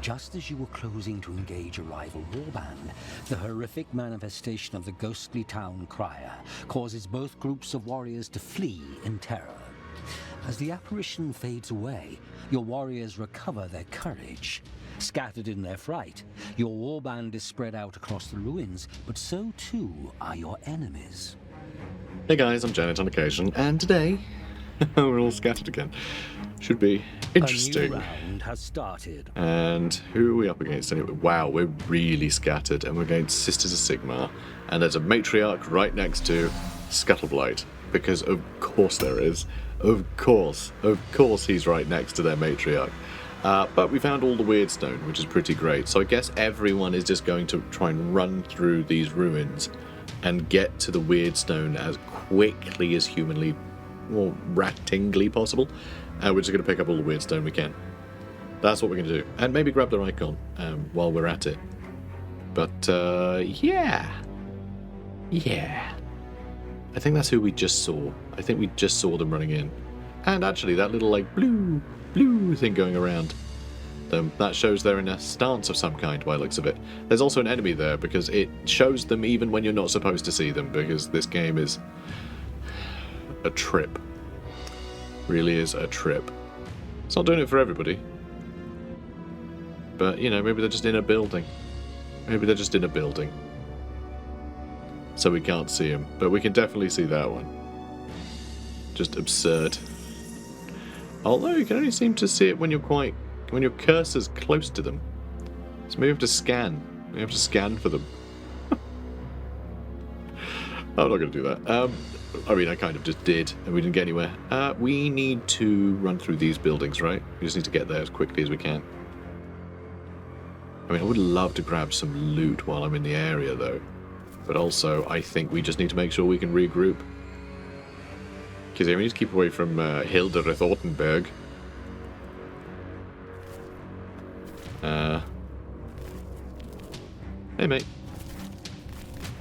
Just as you were closing to engage a rival warband, the horrific manifestation of the ghostly town crier causes both groups of warriors to flee in terror. As the apparition fades away, your warriors recover their courage. Scattered in their fright, your warband is spread out across the ruins, but so too are your enemies. Hey guys, I'm Janet on occasion, and today we're all scattered again. Should be interesting. A new round has started. And who are we up against anyway? Wow, we're really scattered, and we're against Sisters of Sigmar, and there's a matriarch right next to Scuttleblight, because of course there is. Of course he's right next to their matriarch. But we found all the weird stone, which is pretty great. So I guess everyone is just going to try and run through these ruins and get to the weird stone as quickly as humanly, or rattingly possible. We're just going to pick up all the weird stone we can. That's what we're going to do. And maybe grab their icon while we're at it. But, yeah. I think that's who we just saw. I think we just saw them running in. And actually, that little, like, blue thing going around them, that shows they're in a stance of some kind by the looks of it. There's also an enemy there, because it shows them even when you're not supposed to see them, because this game is a trip. Really is a trip. It's not doing it for everybody. But, you know, maybe they're just in a building. So we can't see them. But we can definitely see that one. Just absurd. Although you can only seem to see it when your cursor's close to them. So maybe you have to scan. You have to scan for them. I'm not going to do that. I mean, I kind of just did, and we didn't get anywhere. We need to run through these buildings, right? We just need to get there as quickly as we can. I mean, I would love to grab some loot while I'm in the area, though. But also, I think we just need to make sure we can regroup. Because we need to keep away from Hilderith Ortenberg. Hey, mate.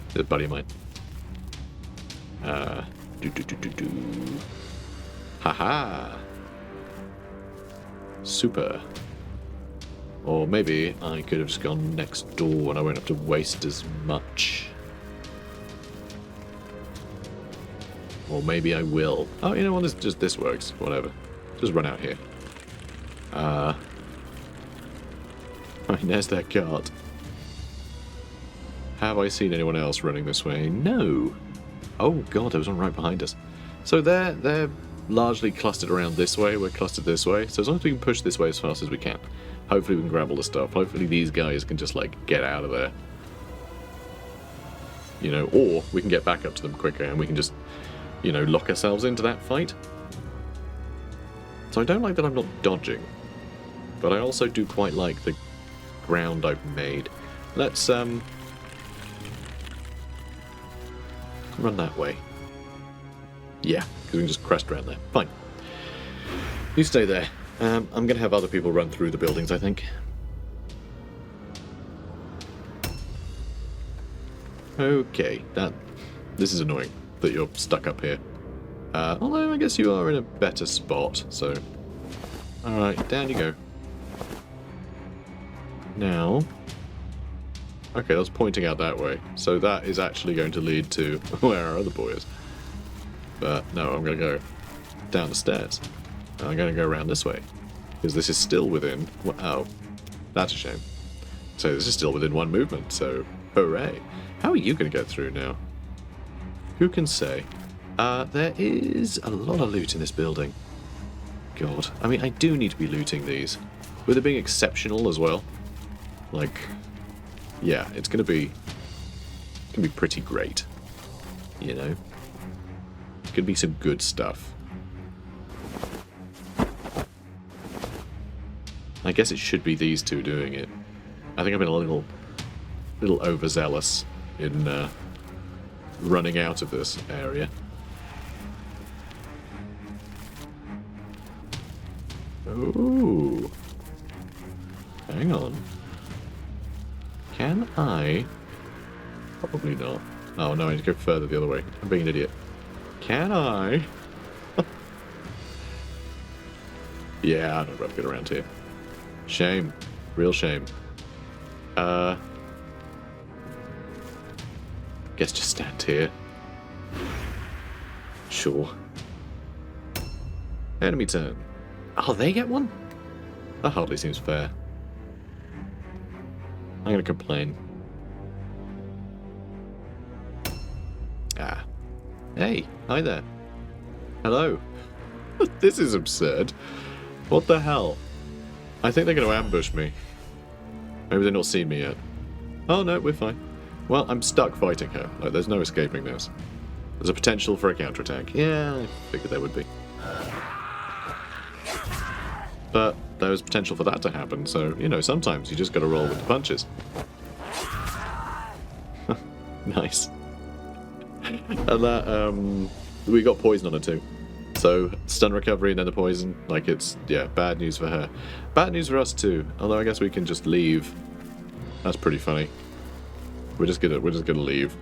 This is a buddy of mine. Haha. Super. Or maybe I could have just gone next door and I won't have to waste as much. Or maybe I will. Oh, you know what? This works. Whatever. Just run out here. I mean, there's that cart. Have I seen anyone else running this way? No. Oh god, there was one right behind us. So they're largely clustered around this way. We're clustered this way. So as long as we can push this way as fast as we can, hopefully we can grab all the stuff. Hopefully these guys can just like get out of there. You know, or we can get back up to them quicker and we can just, you know, lock ourselves into that fight. So I don't like that I'm not dodging, but I also do quite like the ground I've made. Let's run that way. Yeah, because we can just crest around there. Fine. You stay there. I'm going to have other people run through the buildings, I think. Okay, this is annoying that you're stuck up here. Although I guess you are in a better spot, so... Alright, down you go. Now... Okay, that's pointing out that way. So that is actually going to lead to where our other boy is. But no, I'm going to go down the stairs. And I'm going to go around this way. Because this is still within... Oh, that's a shame. So this is still within one movement, so hooray. How are you going to get through now? Who can say? There is a lot of loot in this building. God, I mean, I do need to be looting these. With it being exceptional as well. Like... Yeah, it's gonna be pretty great, you know. It's gonna be some good stuff. I guess it should be these two doing it. I think I've been a little overzealous in running out of this area. Ooh, hang on. Can I? Probably not. Oh no, I need to go further the other way. I'm being an idiot. Can I? Yeah, I'm not going to get around here. Shame. Real shame. Guess just stand here. Sure. Enemy turn. Oh, they get one? That hardly seems fair. I'm gonna complain. Ah. Hey, hi there. Hello. This is absurd. What the hell? I think they're gonna ambush me. Maybe they've not seen me yet. Oh no, we're fine. Well, I'm stuck fighting her. Like, there's no escaping this. There's a potential for a counterattack. Yeah, I figured there would be. But there was potential for that to happen, so, you know, sometimes you just gotta roll with the punches. Nice. And that, we got poison on her too. So, stun recovery and then the poison, like it's, yeah, bad news for her. Bad news for us too, although I guess we can just leave. That's pretty funny. We're just gonna leave.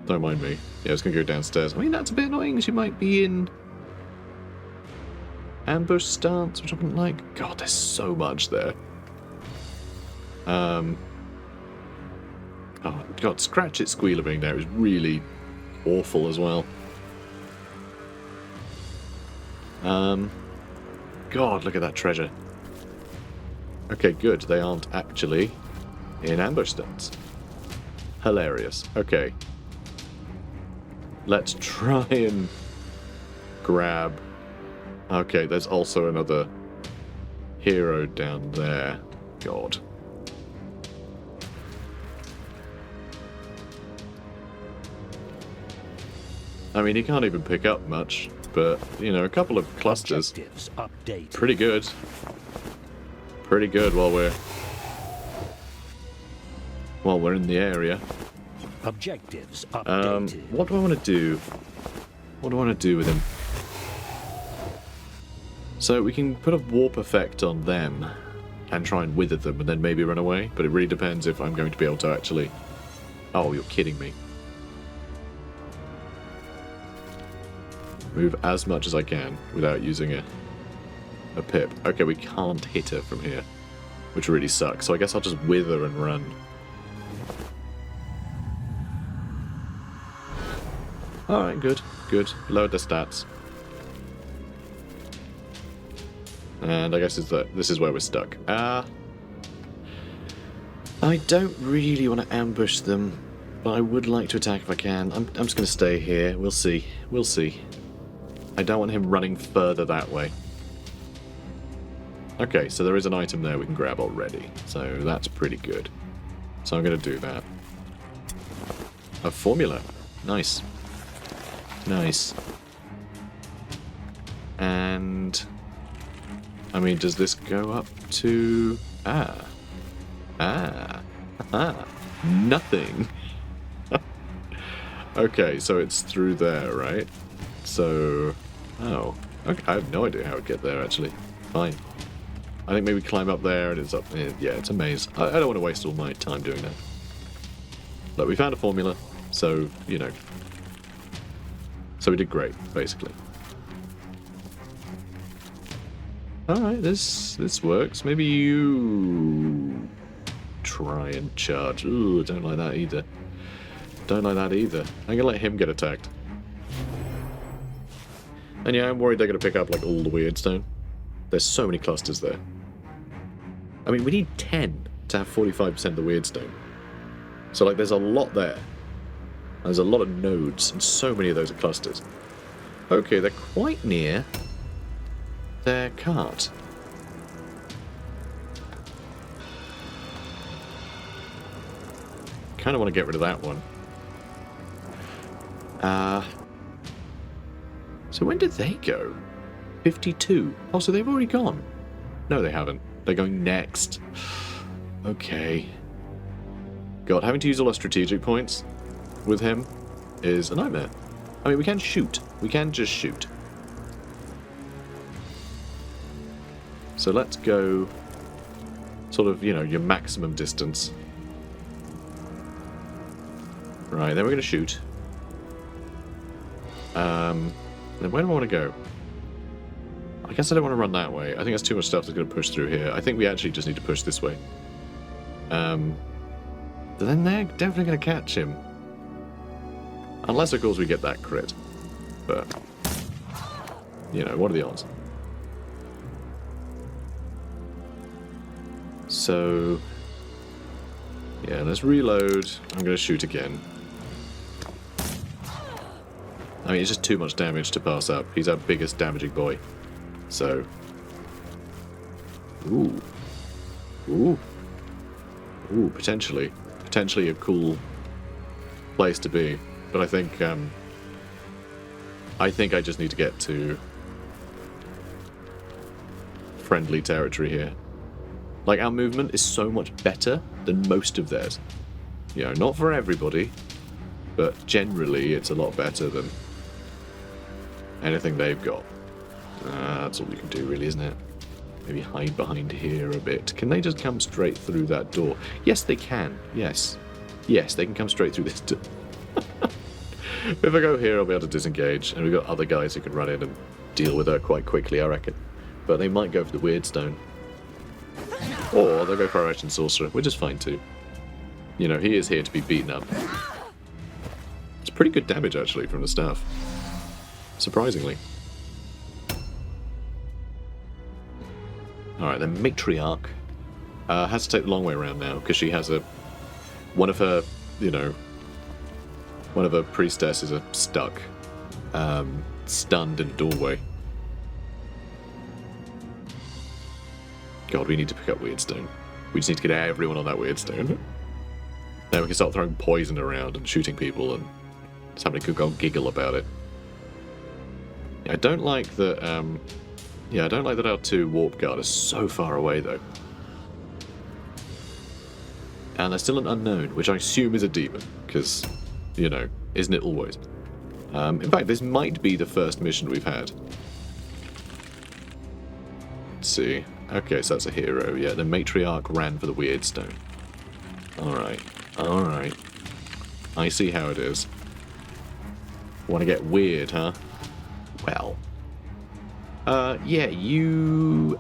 Don't mind me. Yeah, it's gonna go downstairs. I mean, that's a bit annoying. She might be in ambush stance, which I wouldn't like. God, there's so much there. Oh God, Scratch It Squealer being there is really awful as well. God, look at that treasure. Okay, good. They aren't actually in ambush stance. Hilarious. Okay. Let's try and grab... Okay, there's also another hero down there. God. I mean, he can't even pick up much, but, you know, a couple of clusters. Pretty good. Pretty good while we're in the area. Objectives updated. What do I want to do? What do I want to do with him? So we can put a warp effect on them and try and wither them and then maybe run away, but it really depends if I'm going to be able to actually... Oh, you're kidding me. Move as much as I can without using a pip. Okay, we can't hit her from here, which really sucks, so I guess I'll just wither and run. Alright, good, good. Lowered the stats. And I guess this is where we're stuck. I don't really want to ambush them, but I would like to attack if I can. I'm just going to stay here. We'll see. We'll see. I don't want him running further that way. Okay, so there is an item there we can grab already, so that's pretty good. So I'm going to do that. A formula. Nice. Nice. And... I mean, does this go up to... Nothing. Okay, so it's through there, right? So... Oh. Okay, I have no idea how to get there, actually. Fine. I think maybe climb up there and it's up... Yeah, it's a maze. I don't want to waste all my time doing that. Look, we found a formula, so, you know... So we did great, basically. Alright, this works. Maybe you... try and charge. Ooh, don't like that either. Don't like that either. I'm gonna let him get attacked. And yeah, I'm worried they're gonna pick up, like, all the weirdstone. There's so many clusters there. I mean, we need 10 to have 45% of the weirdstone. So, like, there's a lot there. There's a lot of nodes, and so many of those are clusters. Okay, they're quite near their cart. Kind of want to get rid of that one. So when did they go? 52. Oh, so they've already gone. No, they haven't. They're going next. Okay. God, having to use all our strategic points with him is a nightmare. I mean, we can shoot. We can just shoot. So let's go sort of, you know, your maximum distance. Right, then we're going to shoot. Then where do I want to go? I guess I don't want to run that way. I think that's too much stuff that's going to push through here. I think we actually just need to push this way. But then they're definitely going to catch him. Unless, of course, we get that crit. But, you know, what are the odds? So, yeah, let's reload. I'm going to shoot again. I mean, it's just too much damage to pass up. He's our biggest damaging boy. So, ooh, potentially a cool place to be. But I think I just need to get to friendly territory here. Like, our movement is so much better than most of theirs. You know, not for everybody, but generally it's a lot better than anything they've got. That's all we can do, really, isn't it? Maybe hide behind here a bit. Can they just come straight through that door? Yes, they can. Yes. Yes, they can come straight through this door. If I go here, I'll be able to disengage, and we've got other guys who can run in and deal with her quite quickly, I reckon. But they might go for the Weird Stone. Or they'll go for our Ancient Sorcerer, which is fine too. You know, he is here to be beaten up. It's pretty good damage, actually, from the staff. Surprisingly. Alright, the Matriarch has to take the long way around now, because she has one of her priestesses are stuck, stunned in a doorway. God, we need to pick up Weirdstone. We just need to get everyone on that Weirdstone. Then we can start throwing poison around and shooting people, and somebody could go giggle about it. I don't like that. I don't like that our 2 Warp Guard are so far away, though. And there's still an unknown, which I assume is a demon, because, you know, isn't it always? In fact, this might be the first mission we've had. Let's see. Okay, so that's a hero. Yeah, the Matriarch ran for the Weird Stone. Alright, alright. I see how it is. Want to get weird, huh? Well. Yeah, you...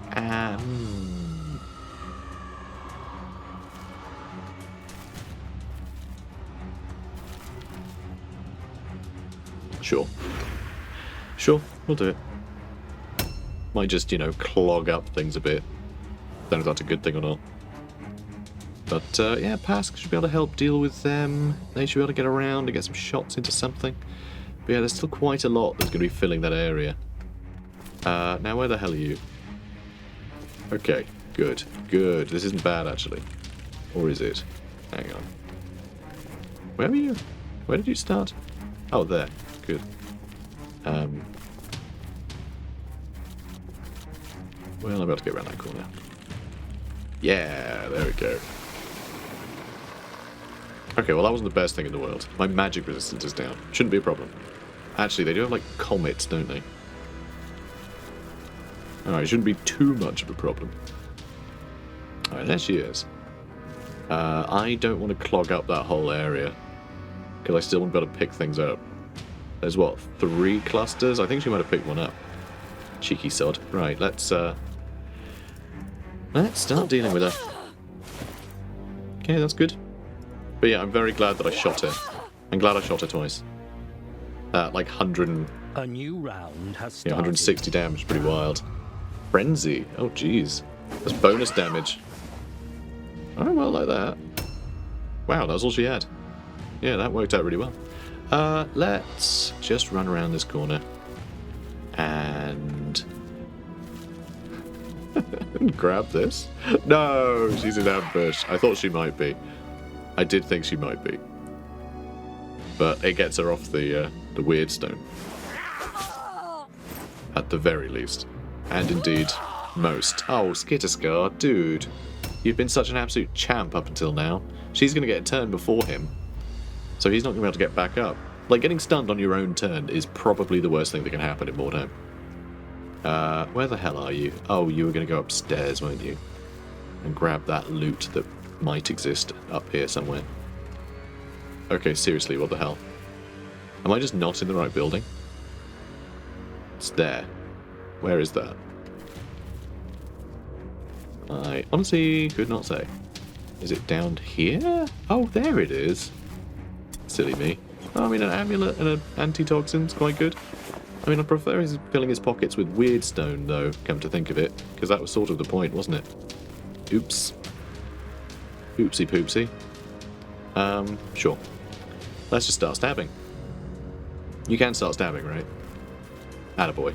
Sure. Sure, we'll do it. Might just, you know, clog up things a bit. Don't know if that's a good thing or not. But, yeah, Pask should be able to help deal with them. They should be able to get around and get some shots into something. But yeah, there's still quite a lot that's going to be filling that area. Now where the hell are you? Okay, good, good. This isn't bad, actually. Or is it? Hang on. Where were you? Where did you start? Oh, there. Good. Well, I'm about to get around that corner. Yeah, there we go. Okay, well that wasn't the best thing in the world. My magic resistance is down. Shouldn't be a problem. Actually, they do have, like, comets, don't they? Alright, shouldn't be too much of a problem. Alright, there she is. I don't want to clog up that whole area, because I still want to be able to pick things up. There's, what, 3 clusters? I think she might have picked one up. Cheeky sod. Right, let's start dealing with her. Okay, that's good. But yeah, I'm very glad that I shot her. I'm glad I shot her twice. Like 100 and... A new round has started. Yeah, 160 damage, pretty wild. Frenzy. Oh, jeez. That's bonus damage. Oh, well, like that. Wow, that was all she had. Yeah, that worked out really well. Let's just run around this corner. And... grab this. No, she's in ambush. I thought she might be. I did think she might be. But it gets her off the Weird Stone. At the very least. And indeed, most. Oh, Skitterscar, dude. You've been such an absolute champ up until now. She's going to get a turn before him. So he's not going to be able to get back up. Like, getting stunned on your own turn is probably the worst thing that can happen in Mordheim. Where the hell are you? Oh, you were going to go upstairs, weren't you? And grab that loot that might exist up here somewhere. Okay, seriously, what the hell? Am I just not in the right building? It's there. Where is that? I honestly could not say. Is it down here? Oh, there it is. Silly me. Oh, I mean, an amulet and an antitoxin's quite good. I mean, I prefer his filling his pockets with weird stone, though, come to think of it, because that was sort of the point, wasn't it? Oops. Oopsie poopsie. Sure. Let's just start stabbing. You can start stabbing, right? Attaboy.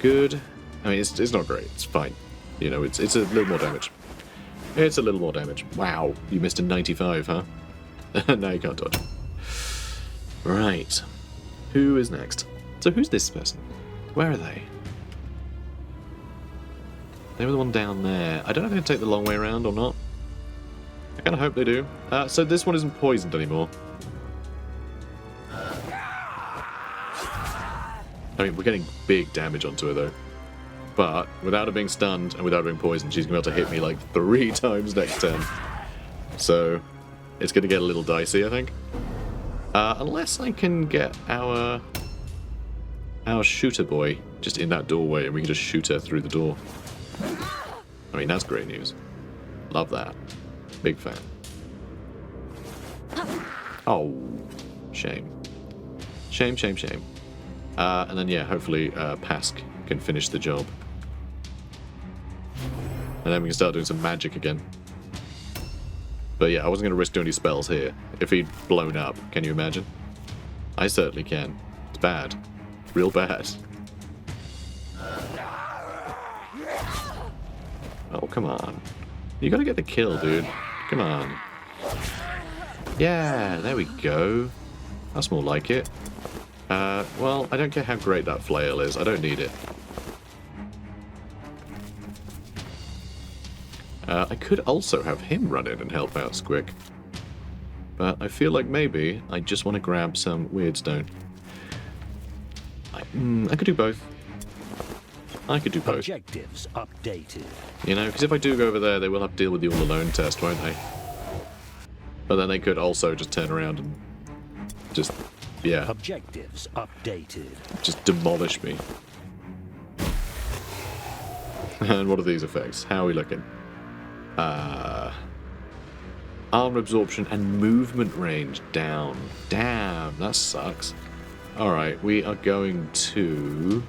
Good. I mean, it's not great. It's fine. You know, it's a little more damage. It's a little more damage. Wow, you missed a 95, huh? Now you can't dodge. Right. Who is next? So who's this person? Where are they? They were the one down there. I don't know if they take the long way around or not. I kind of hope they do. So this one isn't poisoned anymore. I mean, we're getting big damage onto her, though. But without her being stunned and without her being poisoned, she's going to be able to hit me like 3 times next turn. So it's going to get a little dicey, I think. Unless I can get our shooter boy just in that doorway and we can just shoot her through the door. I mean, that's great news. Love that. Big fan. Oh, shame. Shame, shame, shame. And then, yeah, hopefully Pask can finish the job. And then we can start doing some magic again. But yeah, I wasn't going to risk doing any spells here. If he'd blown up, can you imagine? I certainly can. It's bad. Real bad. Oh, come on. You gotta get the kill, dude. Come on. Yeah, there we go. That's more like it. Well, I don't care how great that flail is. I don't need it. I could also have him run in and help out Squick. But I feel like maybe I just want to grab some weird stone. I could do both. I could do both. Objectives updated. You know, because if I do go over there, they will have to deal with the all alone test, won't they? But then they could also just turn around and just, yeah. Objectives updated. Just demolish me. And what are these effects? How are we looking? Armor absorption and movement range down. Damn, that sucks. Alright, we are going to...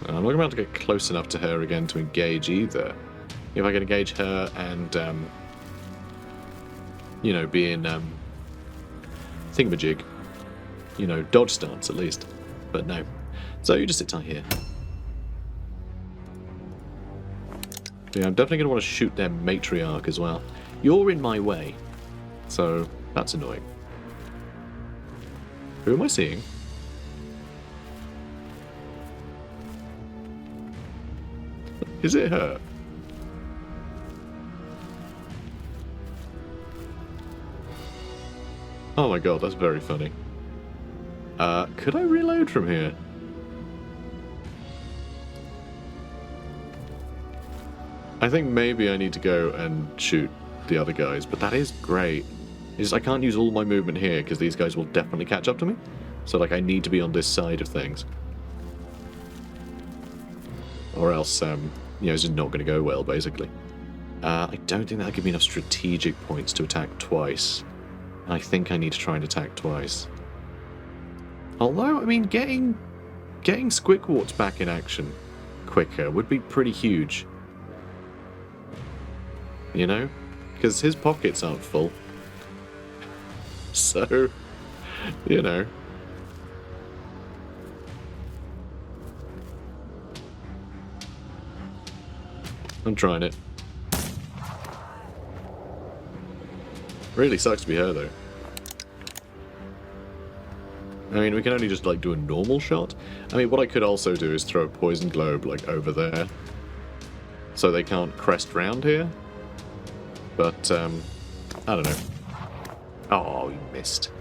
I'm not about to get close enough to her again to engage either. If I can engage her and, you know, be in, thingamajig. You know, dodge stance at least. But no. So you just sit tight here. Yeah, I'm definitely going to want to shoot their matriarch as well. You're in my way. So, that's annoying. Who am I seeing? Is it her? Oh my god, that's very funny. Could I reload from here? I think maybe I need to go and shoot the other guys, but that is great. It's, I can't use all my movement here because these guys will definitely catch up to me. So like I need to be on this side of things. Or else, you know, it's just not going to go well, basically. I don't think that'll give me enough strategic points to attack twice. And I think I need to try and attack twice. Although, I mean, getting Squickwarts back in action quicker would be pretty huge. You know? Because his pockets aren't full. So, you know. I'm trying it. Really sucks to be her, though. I mean, we can only just, like, do a normal shot. I mean, what I could also do is throw a poison globe, like, over there. So they can't crest round here. But, I don't know. Oh, we missed.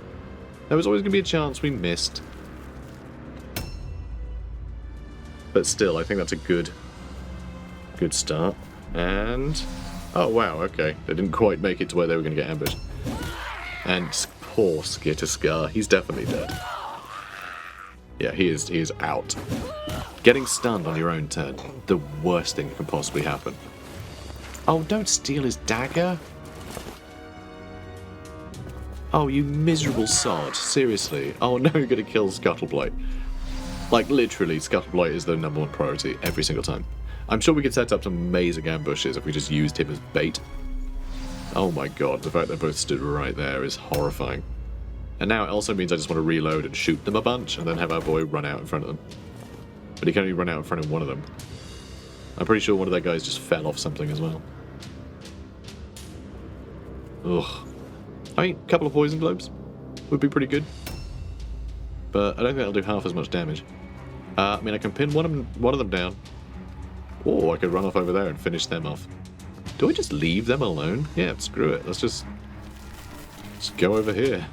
There was always going to be a chance we missed. But still, I think that's a good start. And... oh, wow, okay. They didn't quite make it to where they were going to get ambushed. And poor Skitterscar. He's definitely dead. Yeah, he is out. Getting stunned on your own turn. The worst thing that can possibly happen. Oh, don't steal his dagger. Oh, you miserable sod. Seriously. Oh no, you're gonna kill Scuttleblight. Like, literally, Scuttleblight is the #1 priority every single time. I'm sure we could set up some amazing ambushes if we just used him as bait. Oh my god, the fact they both stood right there is horrifying. And now it also means I just want to reload and shoot them a bunch, and then have our boy run out in front of them. But he can only run out in front of one of them. I'm pretty sure one of their guys just fell off something as well. Ugh. I mean, a couple of poison globes would be pretty good. But I don't think that'll do half as much damage. I mean, I can pin one of them down. Or I could run off over there and finish them off. Do I just leave them alone? Yeah, screw it. Let's just go over here.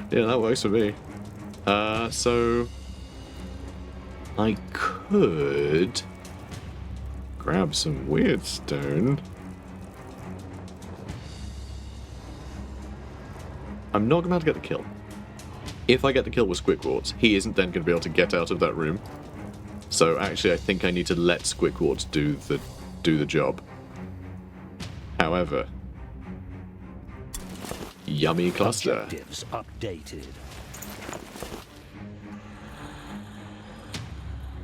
Yeah, that works for me. So I could grab some weird stone. I'm not going to get the kill. If I get the kill with Squickwarts, he isn't then going to be able to get out of that room. So actually, I think I need to let Squickwarts do the job. However, yummy cluster. Objectives updated.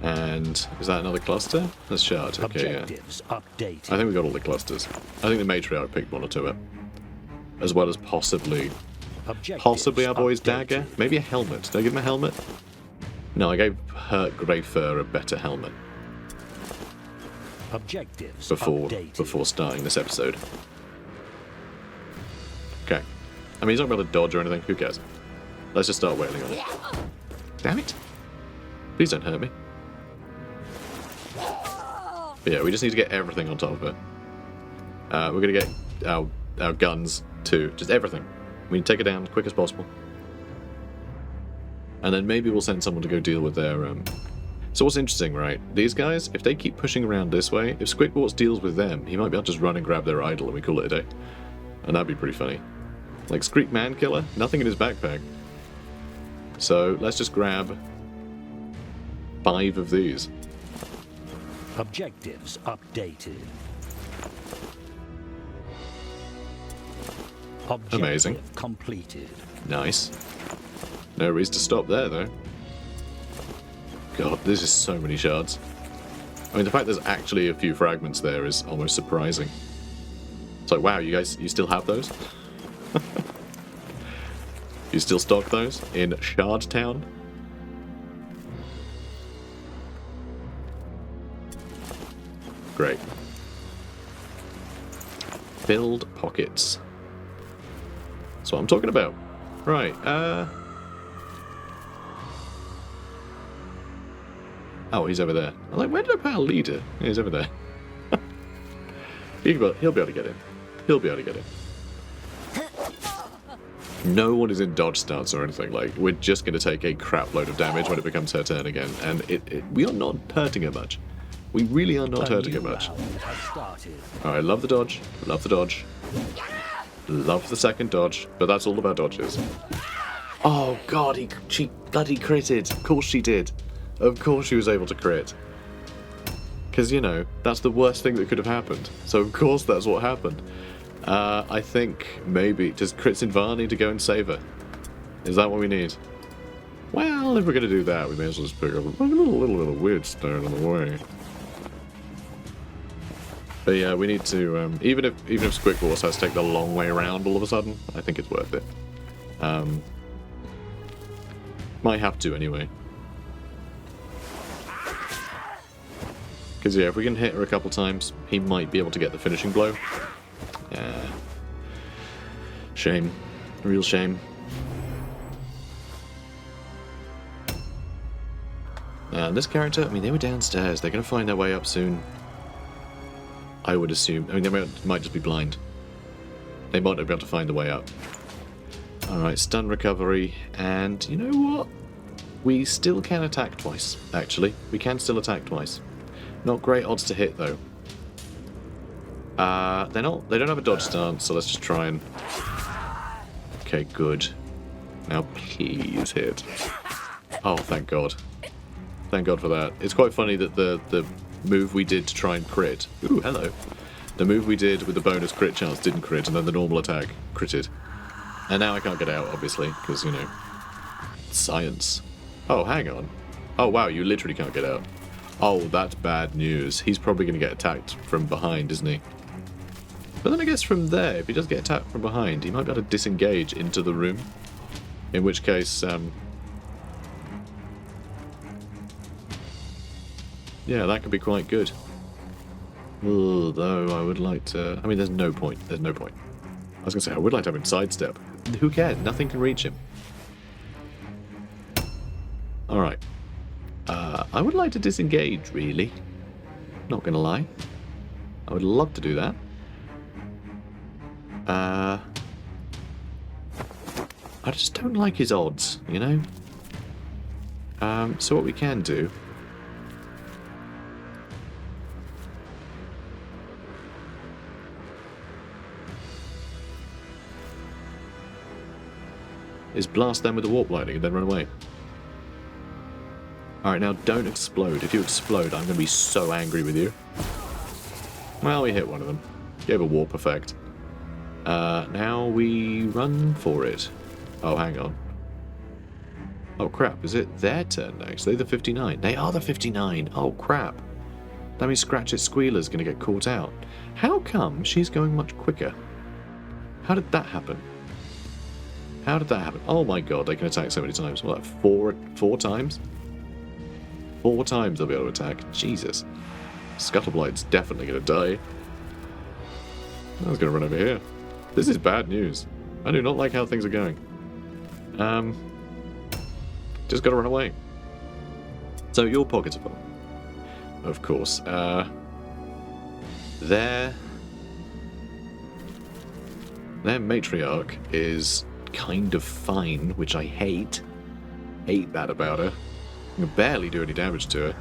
And is that another cluster? That's shard. Okay, Objectives updated. I think we got all the clusters. I think the matriarch picked one or two up, as well as possibly our boy's dagger. Maybe a helmet. Did I give him a helmet? No, I gave Hurt Grey Fur a better helmet. Objectives before starting this episode. Okay. I mean, he's not going to dodge or anything. Who cares? Let's just start wailing on it. Damn it! Please don't hurt me. But yeah, we just need to get everything on top of it. We're going to get our guns too. Just everything. We need to take it down as quick as possible. And then maybe we'll send someone to go deal with their... So what's interesting, right? These guys, if they keep pushing around this way, if Squidwarts deals with them, he might be able to just run and grab their idol and we call it a day. And that'd be pretty funny. Like Screek Mankiller, nothing in his backpack. So let's just grab 5 of these. Objectives updated. Objective Amazing. Completed. Nice. No reason to stop there, though. God, this is so many shards. I mean, the fact there's actually a few fragments there is almost surprising. It's like, wow, you still have those? You still stock those in Shard Town? Great. Filled pockets. That's what I'm talking about. Right, oh, he's over there. I'm like, where did I put our leader? Yeah, he's over there. He'll be able to get in. He'll be able to get in. No one is in dodge stance or anything. Like, we're just going to take a crap load of damage when it becomes her turn again. And we are not hurting her much. We really are not hurting her much. Alright, love the dodge. Love the dodge. Love the second dodge. But that's all of our dodges. Oh, God, she bloody critted. Of course she did. Of course she was able to crit. Because, you know, that's the worst thing that could have happened. So, of course, that's what happened. I think maybe... Does Kritzinvar need to go and save her? Is that what we need? Well, if we're going to do that, we may as well just pick up a little bit of weird stone on the way. But yeah, we need to... even if Squidward has to take the long way around all of a sudden, I think it's worth it. Might have to, anyway. Because, yeah, if we can hit her a couple times, he might be able to get the finishing blow. Yeah. Shame. Real shame. And this character, I mean, they were downstairs. They're going to find their way up soon. I would assume. I mean, they might just be blind. They might not be able to find the way up. Alright, stun recovery. And you know what? We still can attack twice, actually. We can still attack twice. Not great odds to hit, though. They don't have a dodge stance, so let's just try and... Okay, good. Now please hit. Oh, thank God. Thank God for that. It's quite funny that the move we did to try and crit... Ooh, hello. The move we did with the bonus crit chance didn't crit, and then the normal attack critted. And now I can't get out, obviously, because, you know, science. Oh, hang on. Oh, wow, you literally can't get out. Oh, that's bad news. He's probably going to get attacked from behind, isn't he? But then I guess from there, if he does get attacked from behind, he might be able to disengage into the room. In which case, yeah, that could be quite good. Although I would like to... I mean, there's no point. There's no point. I was going to say, I would like to have him sidestep. Who cares? Nothing can reach him. Alright. I would like to disengage, really. Not going to lie. I would love to do that. I just don't like his odds, you know? So what we can do... is blast them with the warp lightning and then run away. Alright, now don't explode. If you explode, I'm going to be so angry with you. Well, we hit one of them. Gave a warp effect. Now we run for it. Oh, hang on. Oh, crap. Is it their turn next? They're the 59. They are the 59. Oh, crap. That means Scratch It Squealer's going to get caught out. How come she's going much quicker? How did that happen? How did that happen? Oh my god, they can attack so many times. What, four times? 4 times they'll be able to attack. Jesus. Scuttleblight's definitely going to die. I was going to run over here. This is bad news. I do not like how things are going. Just got to run away. So, your pockets are full. Of course. Their matriarch is kind of fine, which I hate. Hate that about her. I can barely do any damage to her.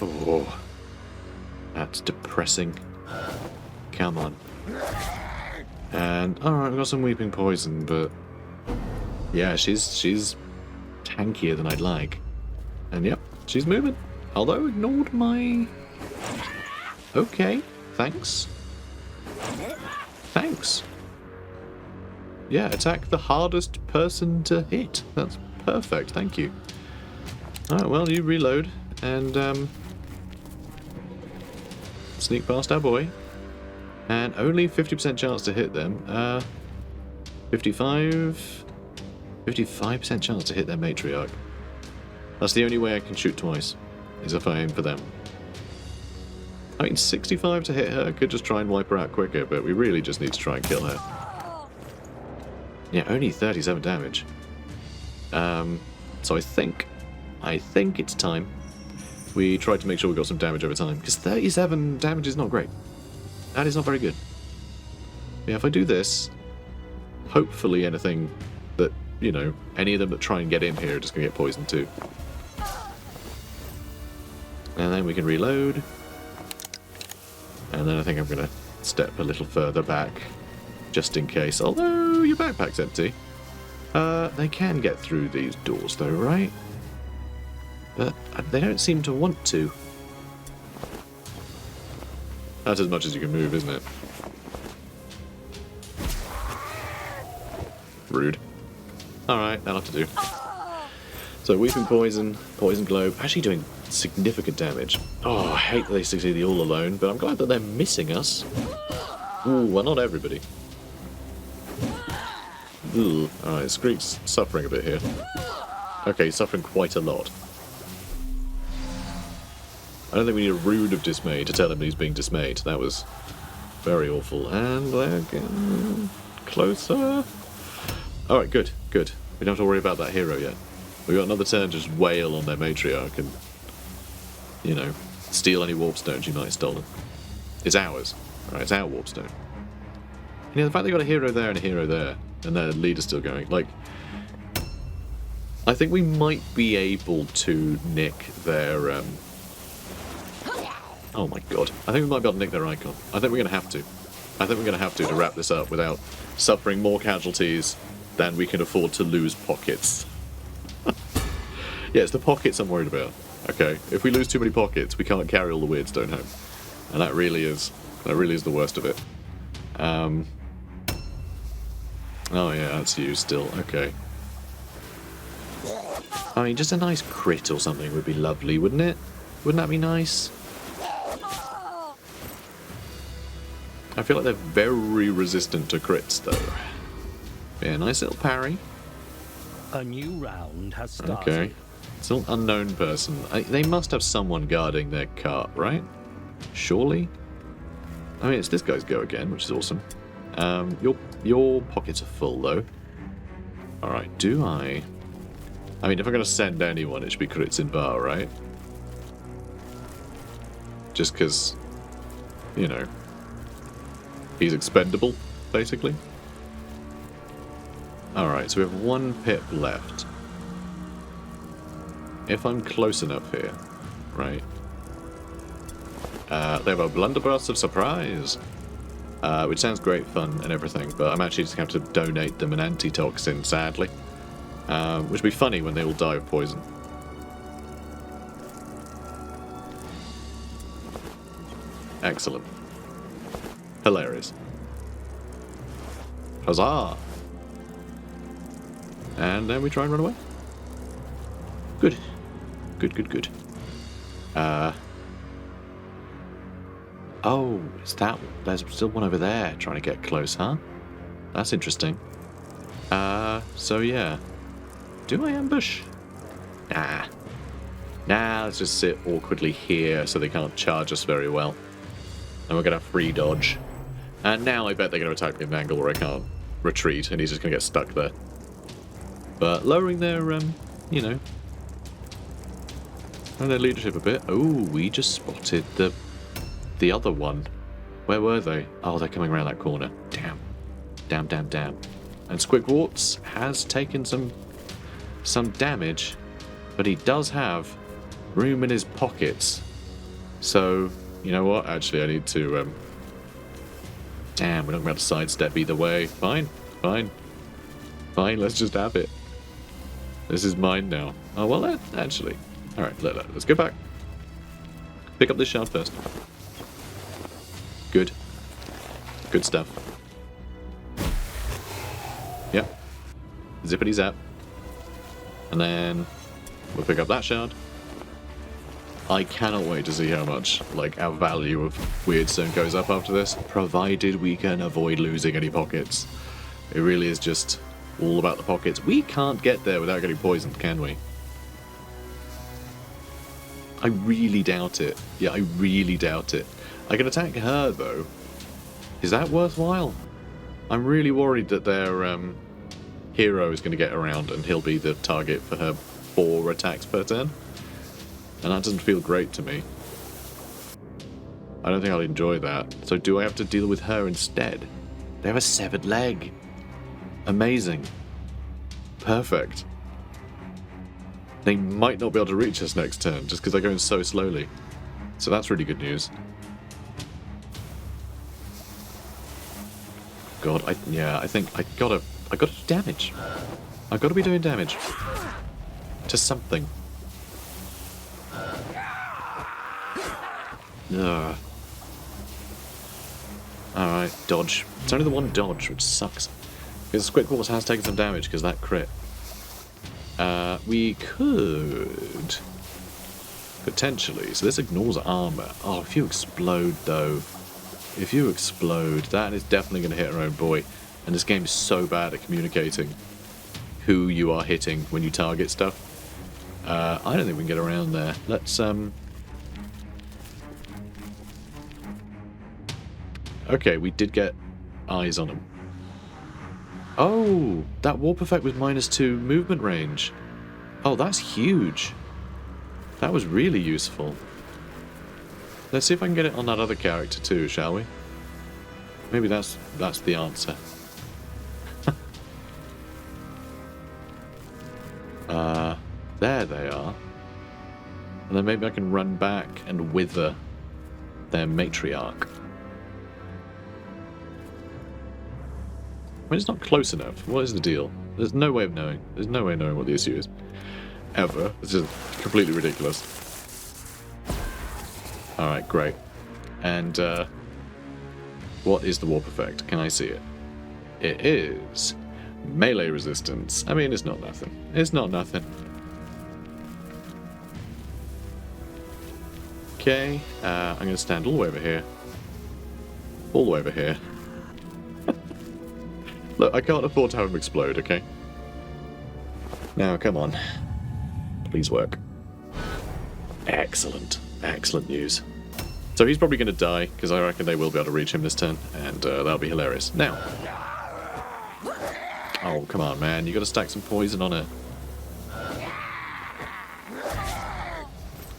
Oh, that's depressing. Come on. And alright, we've got some weeping poison, but yeah, she's tankier than I'd like. And yep, she's moving. Although ignored my... Okay, thanks. Thanks. Yeah, attack the hardest person to hit. That's perfect, thank you. Alright, well, you reload and sneak past our boy. And only 50% chance to hit them. 55% chance to hit their matriarch. That's the only way I can shoot twice, is if I aim for them. I mean, 65 to hit her could just try and wipe her out quicker, but we really just need to try and kill her. Yeah, only 37 damage. So I think it's time we tried to make sure we got some damage over time, because 37 damage is not great. That is not very good. Yeah, if I do this, hopefully anything that, you know, any of them that try and get in here are just going to get poisoned too. And then we can reload. And then I think I'm going to step a little further back, just in case. Although your backpack's empty. They can get through these doors though, right? But they don't seem to want to. That's as much as you can move, isn't it? Rude. Alright, that'll have to do. So, Weeping Poison, Poison Globe, actually doing significant damage. Oh, I hate that they succeeded all alone, but I'm glad that they're missing us. Ooh, well, not everybody. Alright, Screek's suffering a bit here. Okay, he's suffering quite a lot. I don't think we need a Rune of Dismay to tell him he's being dismayed. That was very awful. And they're getting closer. Alright, good, good. We don't have to worry about that hero yet. We've got another turn to just wail on their matriarch and, you know, steal any warpstones you might have stolen. It's ours. Alright, it's our warpstone. You know, the fact they got a hero there and a hero there, and their leader's still going, like... I think we might be able to nick their, Oh my god. I think we might be able to nick their icon. I think we're going to have to. I think we're going to have to wrap this up without suffering more casualties than we can afford to lose pockets. Yeah, it's the pockets I'm worried about. Okay, if we lose too many pockets, we can't carry all the weird stone home, and that really is the worst of it. Oh yeah, that's you still. Okay. I mean, just a nice crit or something would be lovely, wouldn't it? Wouldn't that be nice? I feel like they're very resistant to crits, though. Yeah, nice little parry. A new round has started. Okay. Still unknown person. They must have someone guarding their cart, right? Surely? I mean, it's this guy's go again, which is awesome. Your pockets are full, though. Alright, do I... I mean, if I'm going to send anyone, it should be crits in bar, right? Just because, you know, he's expendable, basically. Alright, so we have one pip left. If I'm close enough here, right? They have a blunderbuss of surprise, which sounds great fun and everything, but I'm actually just going to have to donate them an antitoxin, sadly. Which would be funny when they all die of poison. Excellent. Hilarious. Huzzah! And then we try and run away. Good. Good. Oh, is that... There's still one over there trying to get close, huh? That's interesting. So yeah. Do I ambush? Nah. Nah, let's just sit awkwardly here so they can't charge us very well. And we're going to have free dodge. And now I bet they're going to attack me at an angle where I can't retreat, and he's just going to get stuck there. But lowering their, you know... and their leadership a bit. Oh, we just spotted the other one. Where were they? Oh, they're coming around that corner. Damn. And Squigwarts has taken some damage, but he does have room in his pockets. So, you know what? Actually, I need to... Damn, we're not going to sidestep either way. Fine, let's just have it. This is mine now. Oh, well, actually... Alright, let's go back. Pick up this shard first. Good stuff. Yep. Zippity zap. And then we'll pick up that shard. I cannot wait to see how much, like, our value of weird stone goes up after this, provided we can avoid losing any pockets. It really is just all about the pockets. We can't get there without getting poisoned, can we? I really doubt it. Yeah, I really doubt it. I can attack her, though. Is that worthwhile? I'm really worried that their hero is going to get around and he'll be the target for her 4 attacks per turn. And that doesn't feel great to me. I don't think I'll enjoy that. So do I have to deal with her instead? They have a severed leg. Amazing. Perfect. They might not be able to reach us next turn just because they're going so slowly. So that's really good news. God, I think I gotta do damage. I gotta be doing damage to something. Ugh. Alright, dodge. It's only the one dodge, which sucks. Because Squidward has taken some damage because that crit. We could... potentially. So this ignores armor. Oh, if you explode, though. If you explode, that is definitely going to hit our own boy. And this game is so bad at communicating who you are hitting when you target stuff. I don't think we can get around there. Let's, okay, we did get eyes on him. Oh, that warp effect was -2 movement range. Oh, that's huge. That was really useful. Let's see if I can get it on that other character too, shall we? Maybe that's the answer. There they are. And then maybe I can run back and wither their matriarch. I mean, it's not close enough. What is the deal? There's no way of knowing. There's no way of knowing what the issue is. Ever. It's just completely ridiculous. Alright, great. And, what is the warp effect? Can I see it? It is melee resistance. I mean, it's not nothing. It's not nothing. Okay, I'm going to stand all the way over here. All the way over here. Look, I can't afford to have him explode, okay? Now, come on. Please work. Excellent. Excellent news. So he's probably going to die, because I reckon they will be able to reach him this turn, and that'll be hilarious. Now. Oh, come on, man. You got to stack some poison on it.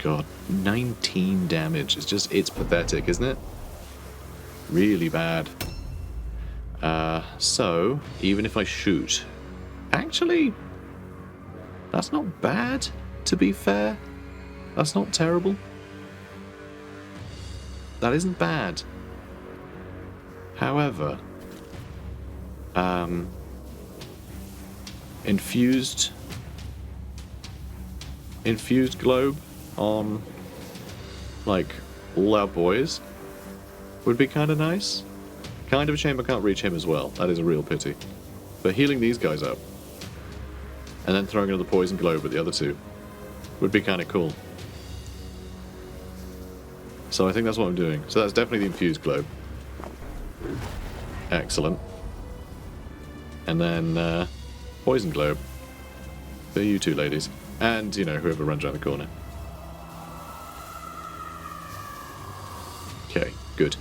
God, 19 damage. It's pathetic, isn't it? Really bad. So, even if I shoot... Actually, that's not bad, to be fair. That's not terrible. That isn't bad. However, infused globe on, like, all our boys would be kind of nice. Kind of a shame I can't reach him as well. That is a real pity. But healing these guys up, and then throwing another poison globe at the other two, would be kind of cool. So I think that's what I'm doing. So that's definitely the infused globe. Excellent. And then poison globe for you two ladies, and you know, whoever runs around the corner. Okay, good.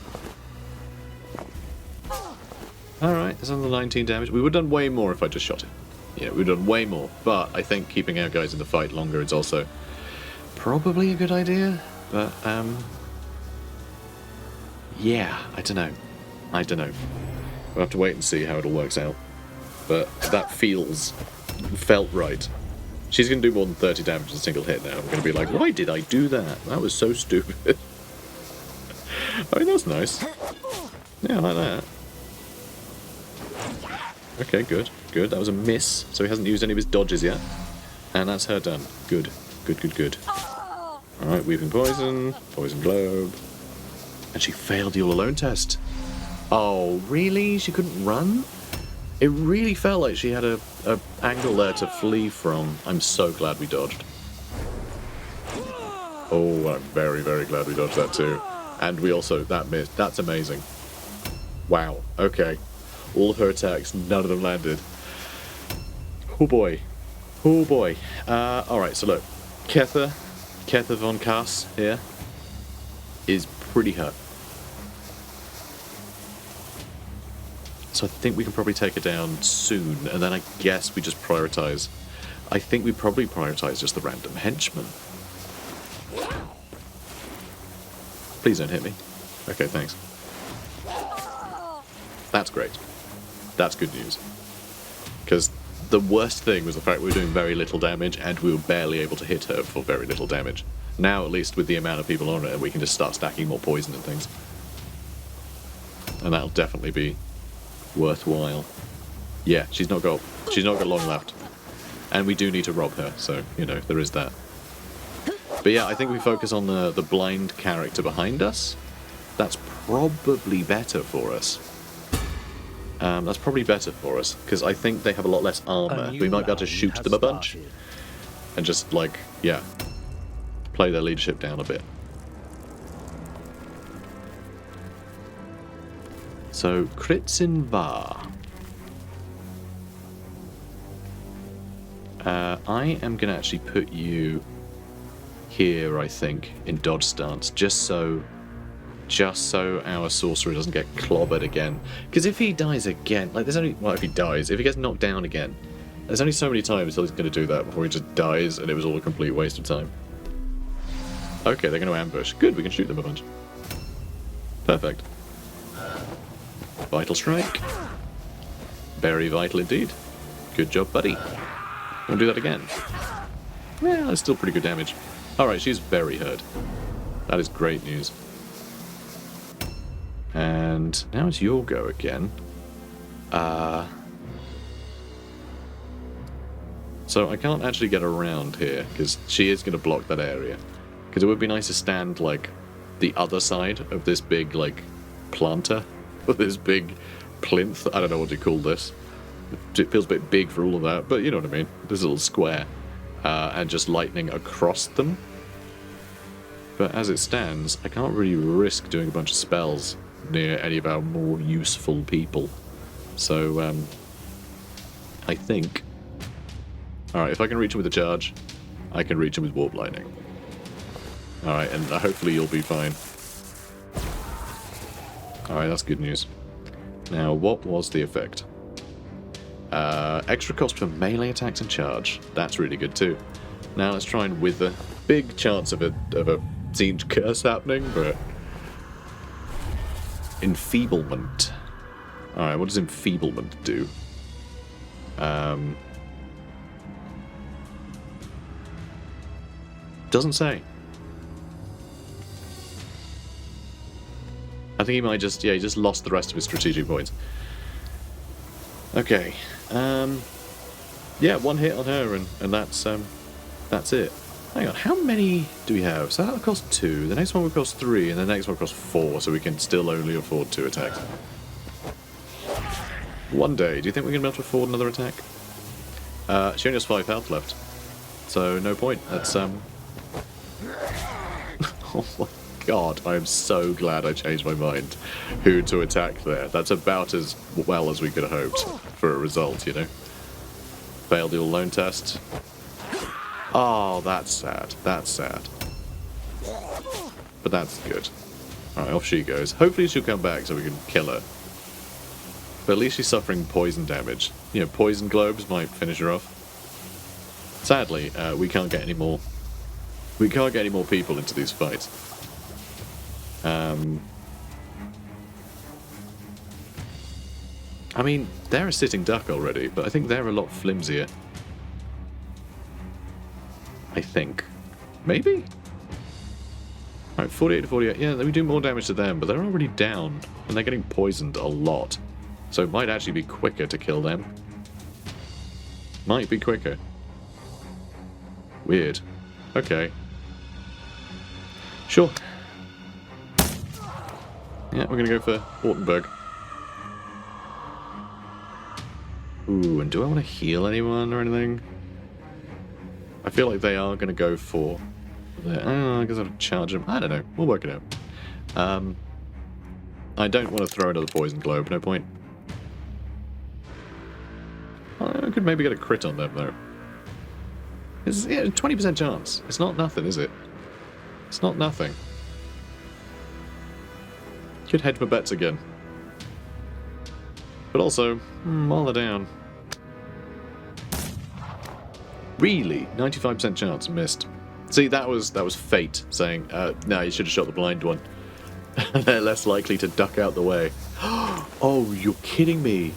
Alright, that's another 19 damage. We would have done way more if I just shot it. Yeah, we would have done way more. But I think keeping our guys in the fight longer is also probably a good idea. But, yeah, I don't know. We'll have to wait and see how it all works out. But that felt right. She's going to do more than 30 damage in a single hit now. I'm going to be like, why did I do that? That was so stupid. I mean, that's nice. Yeah, I like that. Okay, good. Good. That was a miss. So he hasn't used any of his dodges yet. And that's her done. Good. Good. Alright, weaving poison. Poison globe. And she failed the all-alone test. Oh, really? She couldn't run? It really felt like she had a angle there to flee from. I'm so glad we dodged. Oh, I'm very, very glad we dodged that too. And we also, that missed. That's amazing. Wow. Okay. All of her attacks, none of them landed. Oh boy. Oh boy. Alright, so look. Kether von Kass here is pretty hurt. So I think we can probably take her down soon, and then I guess we just prioritize. I think we probably prioritize just the random henchmen. Please don't hit me. Okay, thanks. That's great. That's good news. Because the worst thing was the fact we were doing very little damage and we were barely able to hit her for very little damage. Now, at least with the amount of people on her, we can just start stacking more poison and things. And that'll definitely be worthwhile. Yeah, she's not got long left. And we do need to rob her, so, you know, there is that. But yeah, I think we focus on the blind character behind us. That's probably better for us. That's probably better for us, because I think they have a lot less armor. We might be able to shoot them a bunch. And just, like, yeah, play their leadership down a bit. So, Kritzin Var. I am going to actually put you here, I think, in dodge stance, just so our sorcerer doesn't get clobbered again. Because if he dies again, like, there's only, well, if he dies, if he gets knocked down again, there's only so many times he's going to do that before he just dies, and it was all a complete waste of time. Okay, they're going to ambush. Good, we can shoot them a bunch. Perfect. Vital strike. Very vital indeed. Good job, buddy. Want to do that again? Yeah, that's still pretty good damage. Alright, she's very hurt. That is great news. And now it's your go again. So I can't actually get around here, because she is going to block that area. Because it would be nice to stand, like, the other side of this big, like, planter. Or this big plinth. I don't know what to call this. It feels a bit big for all of that, but you know what I mean. This little square. And just lightning across them. But as it stands, I can't really risk doing a bunch of spells near any of our more useful people. So, I think... Alright, if I can reach him with a charge, I can reach him with Warp Lightning. Alright, and hopefully you'll be fine. Alright, that's good news. Now, what was the effect? Extra cost for melee attacks and charge. That's really good too. Now let's try and wither. Big chance of a siege curse happening, but... Enfeeblement. Alright, what does enfeeblement do? Doesn't say. I think he might just, yeah, he just lost the rest of his strategic points. Okay. Yeah, one hit on her, and that's it. Hang on, how many do we have? So that'll cost 2, the next one will cost 3, and the next one will cost 4, so we can still only afford 2 attacks. One day, do you think we're going to be able to afford another attack? She only has 5 health left, so no point. That's, oh my god, I am so glad I changed my mind who to attack there. That's about as well as we could have hoped for a result, you know? Failed the all-alone test. Oh, that's sad. That's sad. But that's good. Alright, off she goes. Hopefully she'll come back so we can kill her. But at least she's suffering poison damage. You know, poison globes might finish her off. Sadly, we can't get any more. We can't get any more people into these fights. I mean, they're a sitting duck already, but I think they're a lot flimsier. I think. Maybe? Alright, 48 to 48. Yeah, we do more damage to them, but they're already down, and they're getting poisoned a lot. So it might actually be quicker to kill them. Might be quicker. Weird. Okay. Sure. Yeah, we're gonna go for Falkenberg. Ooh, and do I want to heal anyone or anything? I feel like they are gonna go for... I guess I'll charge them. I don't know. We'll work it out. I don't want to throw another poison globe. No point. I could maybe get a crit on them, though. It's, yeah, 20% chance. It's not nothing, is it? It's not nothing. Could hedge my bets again. But also, while they're down. Really? 95% chance. Missed. See, that was fate saying, no, you should have shot the blind one. They're less likely to duck out the way. Oh, you're kidding me.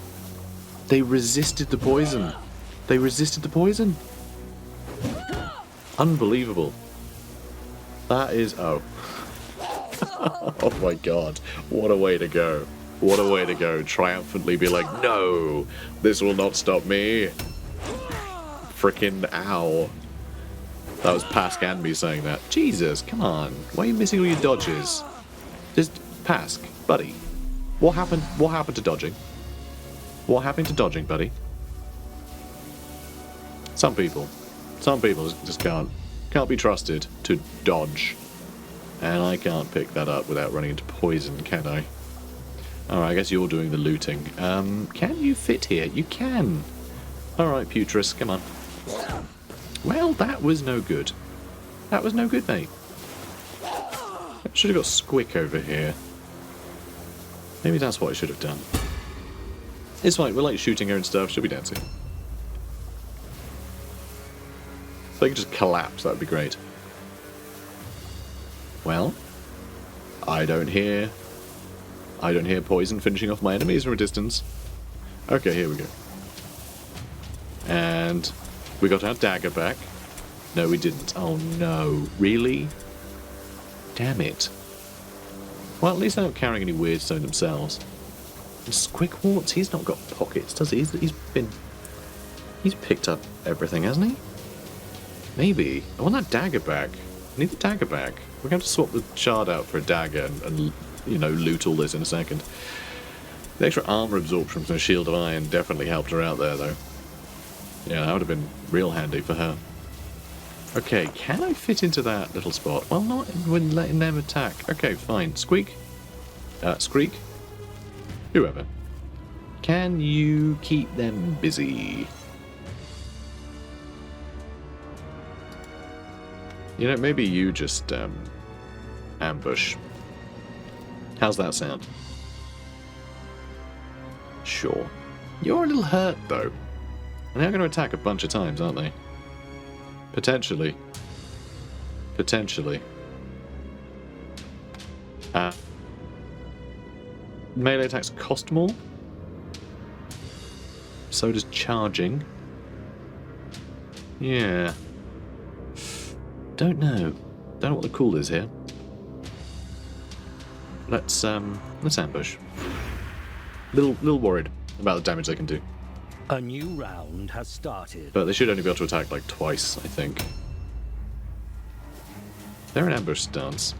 They resisted the poison. They resisted the poison. Unbelievable. That is... Oh. Oh my god. What a way to go. What a way to go. Triumphantly be like, no, this will not stop me. Frickin' ow. That was Pask and me saying that. Jesus, come on. Why are you missing all your dodges? Just, Pask, buddy. What happened to dodging? What happened to dodging, buddy? Some people just can't be trusted to dodge. And I can't pick that up without running into poison, can I? Alright, I guess you're doing the looting. Can you fit here? You can. Alright, Putris, come on. Well, that was no good. That was no good, mate. Should have got Squick over here. Maybe that's what I should have done. It's fine, we're like shooting her and stuff, she'll be dancing. If they could just collapse, that'd be great. Well, I don't hear poison finishing off my enemies from a distance. Okay, here we go. And we got our dagger back. No, we didn't. Oh no, really? Damn it. Well, at least they're not carrying any weird stone themselves. And Squickwarts, he's not got pockets, does he? He's been He's picked up everything, hasn't he? Maybe. I want that dagger back. I need the dagger back. We're going to have to swap the shard out for a dagger and you know, loot all this in a second. The extra armor absorption from a shield of iron definitely helped her out there, though. Yeah, that would have been real handy for her. Okay, can I fit into that little spot? Well, not when letting them attack. Okay, fine. Squeak. Squeak. Whoever. Can you keep them busy? You know, maybe you just, ambush. How's that sound? Sure. You're a little hurt, though. And they're going to attack a bunch of times, aren't they? Potentially. Potentially. Melee attacks cost more. So does charging. Yeah. Don't know. Don't know what the call is here. Let's ambush. Little worried about the damage they can do. A new round has started. But they should only be able to attack like twice, I think. They're in ambush stance.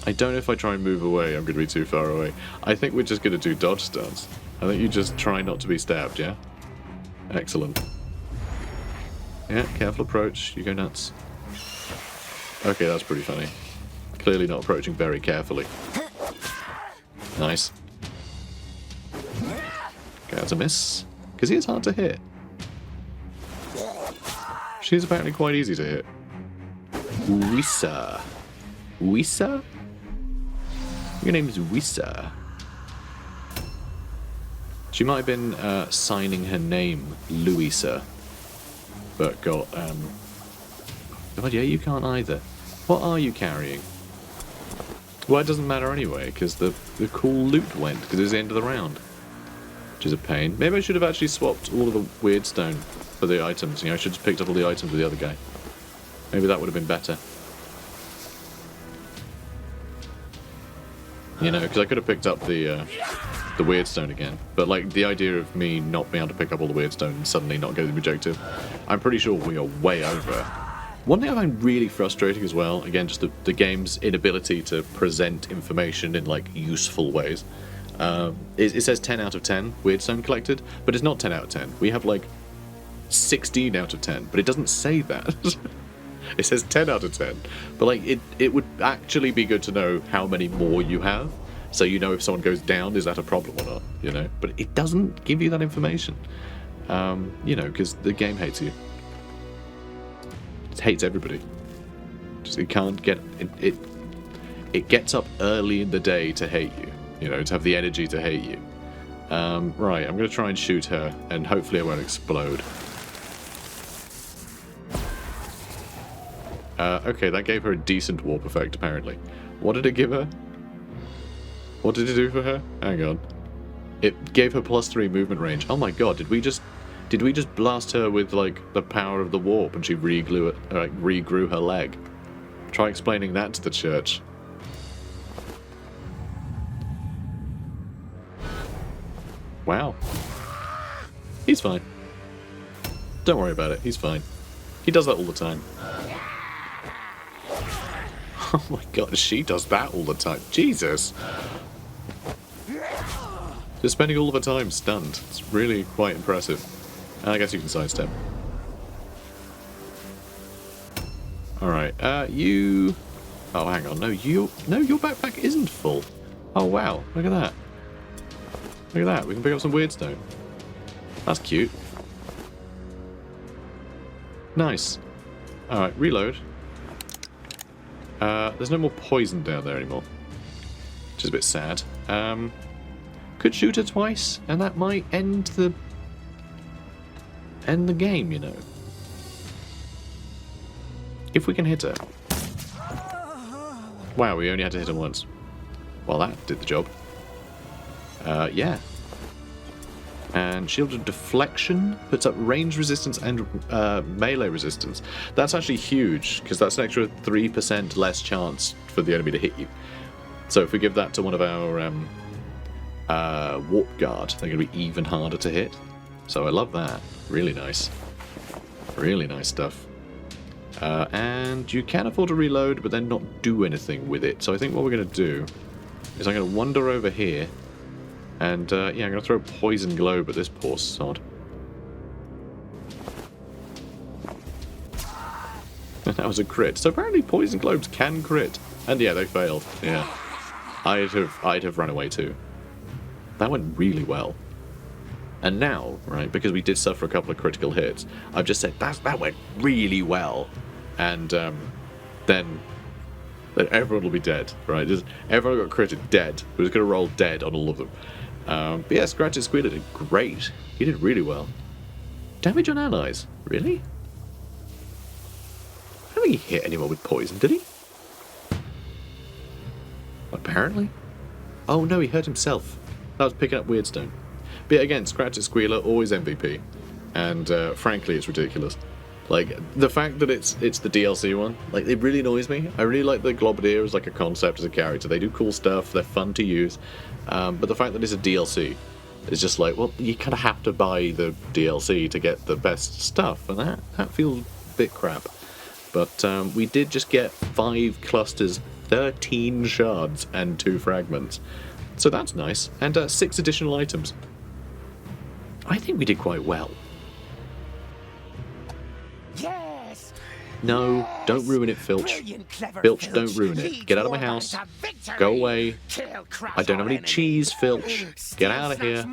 I don't know if I try and move away, I'm going to be too far away. I think we're just going to do dodge stance. I think you just try not to be stabbed, yeah? Excellent. Yeah, careful approach. You go nuts. Okay, that's pretty funny. Clearly not approaching very carefully. Nice. Okay, that's a miss. Because he is hard to hit. She's apparently quite easy to hit. Wissa. Wissa? Your name is Wissa. She might have been signing her name, Louisa. But got, God, yeah, you can't either. What are you carrying? Well, it doesn't matter anyway, because the cool loot went, because it was the end of the round. Which is a pain. Maybe I should have actually swapped all of the weird stone for the items. You know, I should have picked up all the items with the other guy. Maybe that would have been better. You know, because I could have picked up the weird stone again. But, like, the idea of me not being able to pick up all the weird stone and suddenly not getting the objective, I'm pretty sure we are way over. One thing I find really frustrating as well, again, just the game's inability to present information in, like, useful ways. It says 10 out of 10 weird stone collected, but it's not 10 out of 10. We have, like, 16 out of 10, but it doesn't say that. It says 10 out of 10. But, like, it would actually be good to know how many more you have, so you know if someone goes down, is that a problem or not, you know? But it doesn't give you that information, you know, because the game hates you. It hates everybody. Just, it can't get... It gets up early in the day to hate you, you know, to have the energy to hate you. Right, I'm going to try and shoot her, and hopefully I won't explode. Okay, that gave her a decent warp effect, apparently. What did it give her? What did it do for her? Hang on. It gave her +3 movement range. Oh my god, did we just blast her with, like, the power of the warp and she regrew her leg? Try explaining that to the church. Wow. He's fine. Don't worry about it, he's fine. He does that all the time. Oh my god, she does that all the time. Jesus! Just spending all of her time stunned. It's really quite impressive. I guess you can sidestep. Alright, you... Oh, hang on. No, your backpack isn't full. Oh, wow. Look at that. Look at that. We can pick up some weird stone. That's cute. Nice. Alright, reload. There's no more poison down there anymore, which is a bit sad. Could shoot her twice, and that might end the game, you know. If we can hit her. Wow, we only had to hit her once. Well, that did the job. Yeah. And shielded deflection puts up range resistance and melee resistance. That's actually huge, because that's an extra 3% less chance for the enemy to hit you. So if we give that to one of our Warp Guard. They're going to be even harder to hit. So I love that. Really nice. Really nice stuff. And you can afford to reload, but then not do anything with it. So I think what we're going to do is I'm going to wander over here. And, yeah, I'm going to throw Poison Globe at this poor sod. That was a crit. So apparently Poison Globes can crit. And yeah, they failed. Yeah. I'd have run away too. That went really well. And now, right, because we did suffer a couple of critical hits, I've just said, that went really well. And then everyone will be dead, right? Everyone got critted dead. We're just going to roll dead on all of them. But yeah, Scratch and Squealer did great. He did really well. Damage on allies? Really? I don't think he hit anyone with poison, did he? Apparently. Oh no, he hurt himself. That was picking up Weirdstone. But again, Scratch and Squealer, always MVP. And frankly, it's ridiculous. Like, the fact that it's the DLC one, like, it really annoys me. I really like the Globadier as like a concept, as a character. They do cool stuff, they're fun to use. But the fact that it's a DLC is just like, well, you kind of have to buy the DLC to get the best stuff. And that feels a bit crap. But we did just get 5 clusters, 13 shards, and 2 fragments. So that's nice. And 6 additional items. I think we did quite well. Yes. No, yes. Don't ruin it, Filch. Filch, don't ruin it. Get out of my house. Go away. I don't have any cheese, Filch. Get out of here.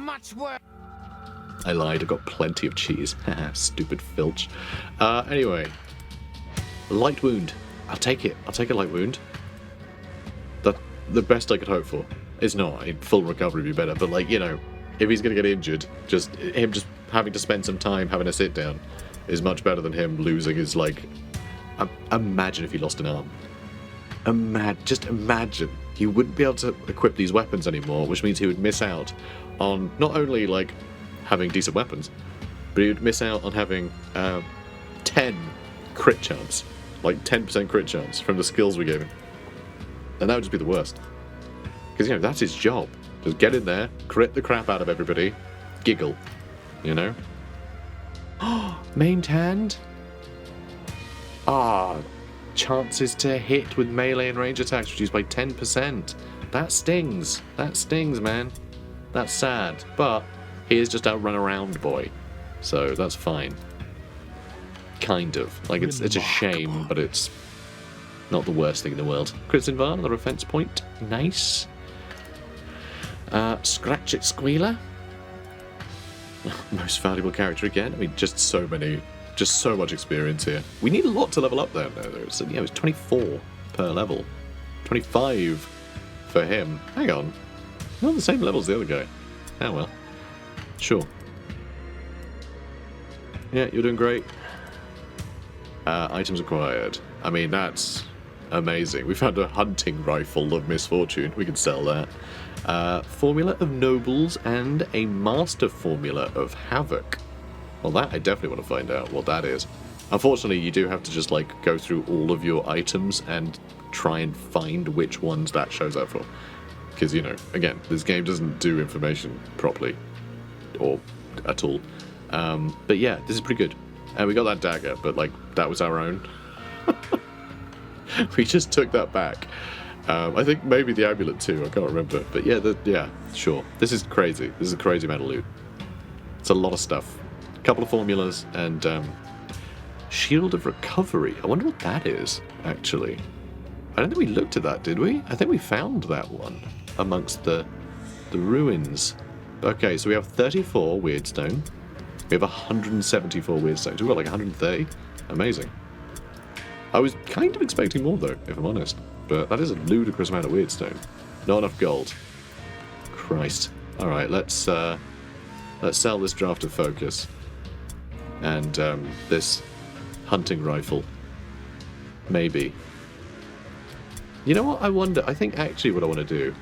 I lied, I got plenty of cheese. Stupid Filch. Anyway. Light wound. I'll take it. I'll take a light wound. The best I could hope for. It's not. Full recovery would be better, but like, you know, if he's going to get injured, him just having to spend some time having a sit down is much better than him losing his, like... Imagine if he lost an arm. Just imagine. He wouldn't be able to equip these weapons anymore, which means he would miss out on not only, like, having decent weapons, but he would miss out on having 10 crit chance. Like, 10% crit chance from the skills we gave him. And that would just be the worst. Because, you know, that's his job. Just get in there, crit the crap out of everybody, giggle, you know? Main hand? Chances to hit with melee and range attacks reduced by 10%. That stings. That stings, man. That's sad. But he is just our run-around boy. So that's fine. Kind of. Like, it's a shame, but it's not the worst thing in the world. Crits Invar, another offense point. Nice. Scratch It Squealer. Most valuable character again. I mean, just so much experience here. We need a lot to level up there, though. So, yeah, it was 24 per level. 25 for him. Hang on. Not the same level as the other guy. Oh, well. Sure. Yeah, you're doing great. Items acquired. I mean, that's amazing. We found a hunting rifle of misfortune. We can sell that. Formula of Nobles and a Master Formula of Havoc. Well, that I definitely want to find out what that is. Unfortunately, you do have to just, like, go through all of your items and try and find which ones that shows up for. Because, you know, again, this game doesn't do information properly. Or at all. But yeah, this is pretty good. And we got that dagger, but, like, that was our own. We just took that back. I think maybe the amulet too, I can't remember. But yeah, sure. This is crazy. This is a crazy amount of loot. It's a lot of stuff. A couple of formulas and Shield of Recovery. I wonder what that is, actually. I don't think we looked at that, did we? I think we found that one amongst the ruins. Okay, so we have 34 Weirdstone. We have 174 Weirdstones. We've got like 130. Amazing. I was kind of expecting more, though, if I'm honest. But that is a ludicrous amount of Weirdstone. Not enough gold. Christ. Alright, let's sell this Draft of Focus. And this hunting rifle. Maybe. You know what? I wonder. I think actually what I want to do,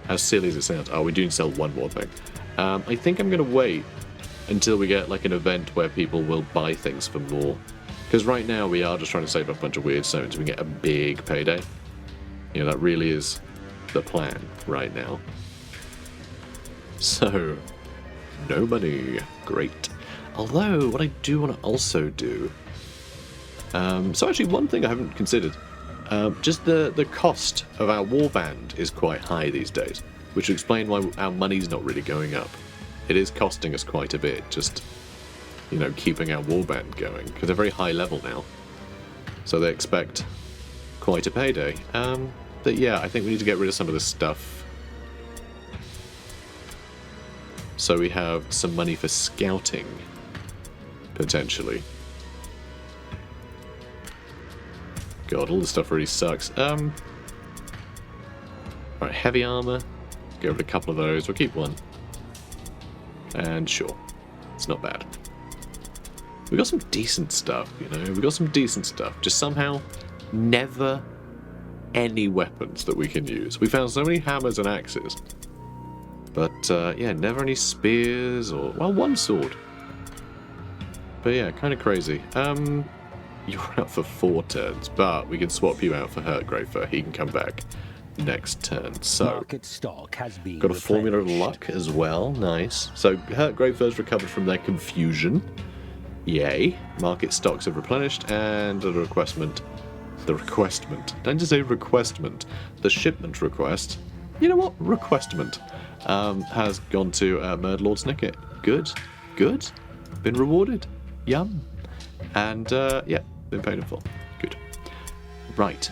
as silly as it sounds, we do sell one more thing. I think I'm going to wait until we get like an event where people will buy things for more. Because right now we are just trying to save up a bunch of Weirdstones so we can get a big payday. You know, that really is the plan right now. So, no money. Great. Although, what I do want to also do... so actually, one thing I haven't considered. Just the cost of our warband is quite high these days, which would explain why our money's not really going up. It is costing us quite a bit, just, you know, keeping our warband going, because they're very high level now. So they expect quite a payday. But yeah, I think we need to get rid of some of this stuff. So we have some money for scouting, potentially. God, all this stuff really sucks. Alright, heavy armor. Get rid of a couple of those. We'll keep one. And sure, it's not bad. We got some decent stuff, you know. We got some decent stuff. Just somehow, never any weapons that we can use. We found so many hammers and axes, but yeah, never any spears or, well, one sword. But yeah, kind of crazy. You're out for 4 turns, but we can swap you out for Hurtgrafer. He can come back next turn. So Market stock has been got a formula of replenished. luck as well. Nice. So Hurtgrafer's recovered from their confusion. Yay. Market stocks have replenished, and the requestment. Don't just say requestment. The shipment request. You know what? Requestment. Has gone to Murderlord Snicket. Good. Good. Been rewarded. Yum. And yeah, been paid in full. Good. Right.